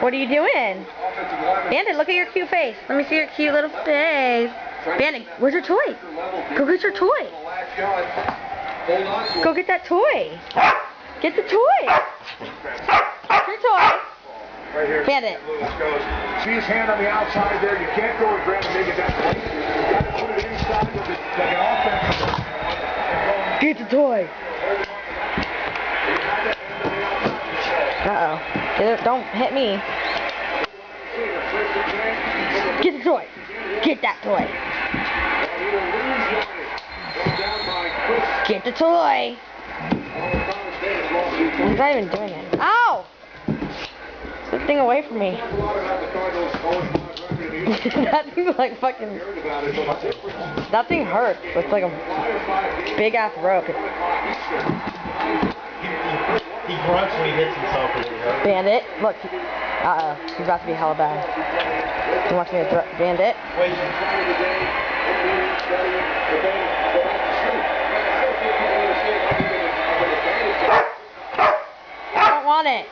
What are you doing? Bandit, look at your cute face. Let me see your cute little face. Bandit, where's your toy? Go get your toy. Go get that toy. Get the toy. Get your toy. Right here. Bandit. See his hand on the outside there. You can't go and grab and make it that way. You got to put it inside with it like an offense. Get the toy. Uh-oh. Don't hit me. Get the toy. Get that toy. Get the toy. He's not even doing it. Ow! Get the thing away from me. That thing's like fucking... That thing hurts. It's like a big ass rope. He grunts when he hits himself. Bandit, look. Uh-oh. He's about to be hella bad. He wants me to throw... Bandit. Wait. I don't want it.